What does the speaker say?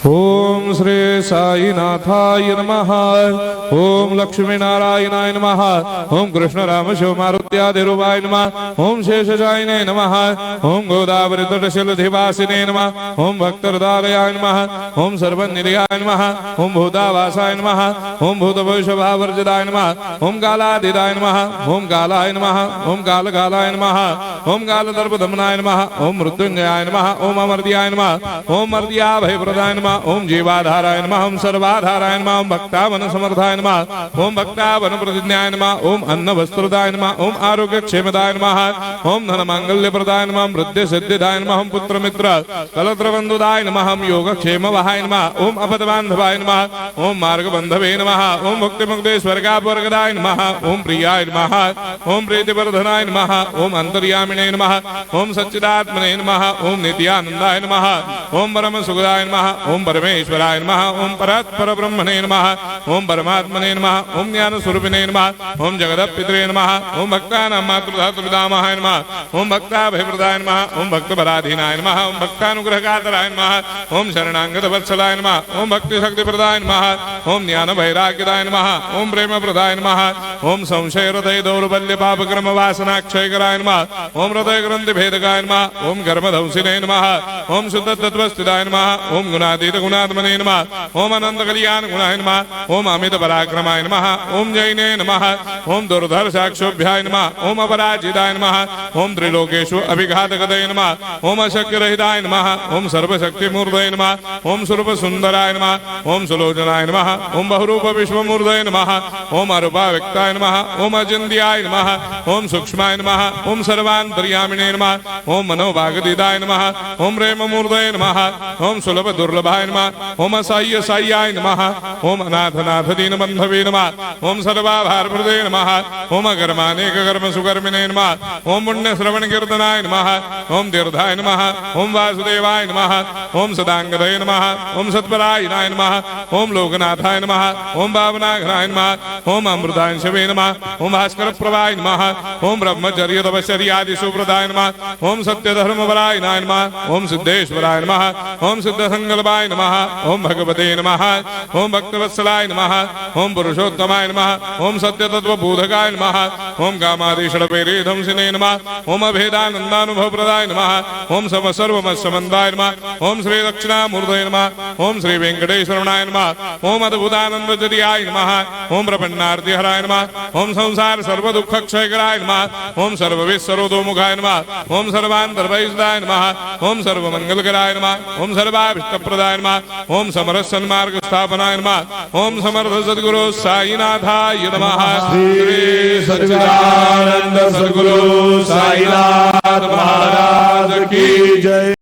ओम श्री साईनाथाय नमः। ओम लक्ष्मी नारायणाय नमः। ओम कृष्ण राम शिव मारुत्यादिरूपाय नमः। ओम शेषशायिने नमः। ओम गोदावरी तटशिलधिवासिने नमः। ओम भक्तहृदयाय नमः। ओम सर्वनिलयाय नमः। ओम भूतावासाय नमः। ओम भूतभविष्यभावर्जिताय नमः। ओम कालातीताय नमः। ओम कालाय नमः। ओम कालकालाय नमः। ओम कालदर्पदमनाय नमः। ओम मृत्युंजयाय नमः। ओम अमर्त्याय नमः। ओम मर्त्याभयप्रदाय नमः। ओम जीवाधाराय नमः। ओम सर्वाधाराय नमः। ओम भक्तावन समर्थाय नमः। ओम भक्तावन प्रतिज्ञाय नमः। ओम अन्न वस्त्रदाय नमः। ओम आरोग्य क्षेमदाय नमः। ओम धन मांगल्य प्रदाय नमः। वृद्धि सिद्धिदाय नमः। ओम पुत्र मित्र कलत्र बंधुदाय नमः। ओम योग क्षेम वहाय नमः। ओम अपदबांधवाय नमः। ओम मार्ग बंधवे नमः। ओम मुक्ति मुक्ति स्वर्गापवर्गदाय नमः। ओम प्रियाय नमः। ओम प्रीतिवर्धनाय नमः। ओम अंतर्यामिने नमः। ओम सच्चिदात्मने नमः। ओम नित्यानंदाय नमः। ओम परम सुखदाय नमः। ओम परमेश्वराय नमः। ओम परात्पर ब्रह्मणे नमः। ओम परमात्मने नमः। ओम ज्ञान स्वरूपिणे नमः। ओम जगदपितरे नमः। ओम भक्तानां मातृधातुपितामहाय नमः। ओम भक्ताभयप्रदाय नमः। ओम भक्तपराधीनाय नमः। ओम भक्तानुग्रहकातराय नमः। ओम शरणागतवत्सलाय नमः। ओम भक्तिशक्तिप्रदाय नमः। ओम ज्ञान वैराग्यदाय नमः। ओम प्रेमप्रदाय नमः। ओम संशय हृदय दौर्बल्य पापक्रम वासनाक्षयकराय नमः। ओम हृदय ग्रंथि भेदकाय नमः। ओम कर्मधंसिने नमः। ओम शुद्ध तत्वस्थिताय नमः। ओम गुणातीत गुणात्मने नमः। ओम अनंत कल्याण गुणाय नमः। ओम अमित पराक्रमाय नमः। ओम जैने नमः। ओम दुर्धर्षाक्षोभ्याय नमः। ओम अपराजिताय नमः। ओम त्रिलोकेषु अभिघातगतये नमः। ओम अशक्यरहिताय नमः। ओम सर्वशक्तिमूर्तये नमः। ओम स्वरूप सुंदराय नमः। ओम सुलोचनाय नमः। ओम बहुरूप विश्वमूर्तये नमः। ओम अरूपाव्यक्ताय नमः। ओम अचिन्त्याय नमः। ओम सूक्ष्माय नमः। ओम सर्वान्तर्यामिने नमः। ओम मनोभागतीताय नमः। ओम प्रेममूर्तये नमः। ओम सुलभ दुर्लभाय नमः। ओम असाह्य साह्याय नमः। ओम अनाथनाथ दीनबंधवे नमः। ओम सर्वाभारप्रदे नमः। ओम अकर्मानेक कर्म सुकर्मिणे नमः। ओम पुण्य श्रवण कीर्तनाय नमः। ओम तीर्थाय नमः। ओम वासुदेवाय नमः। ओम सदांगदये नमः। ओम सत्परायणाय नमः। ओम लोकनाथाय नमः। ओम भावनाघनाय नमः। ओम अमृतांशवे नमः। ओम भास्कर प्रभाय नमः। ओम ब्रह्मचर्य तपश्चर्यादि सुप्रदाय नमः। ओम सत्यधर्मपरायणाय नमः। ओम सिद्धेश्वराय नमः। ओम सिद्ध संकल्पाय नमः। ओम भगवते नमः। ओम भक्तवत्सलाय नमः। ओम पुरुषोत्तमाय नमः। ओम सत्यतत्वबोधकाय नमः। ओम कामादिषडपेरेधंसिने नमः। ओम अभेदानन्दानुभवप्रदाय नमः। ओम सर्वमस्समन्दाय नमः। ओम श्री दक्षिणामूर्तये नमः। ओम श्री वेंकटेश्वरनाय नमः। ओम अद्भुतानन्दजर्याय नमः। ओम प्रपन्नार्तिहराय नमः। ओम संसार सर्वदुःखक्षयकराय नमः। ओम सर्वविश्वरोधोमुखाय नमः। ओम सर्वान्तर्बहिष्ठाय नमः। ओम सर्वमंगलकराय नमः। ओम सर्वाभीष्टप्रदाय नमः। ओम समरस सन्मार्ग स्थापनाय नमः। ओम समर्थ सद्गुरु साईनाथाय नमः। श्री सच्चिदानंद सद्गुरु साईनाथ महाराज की जय।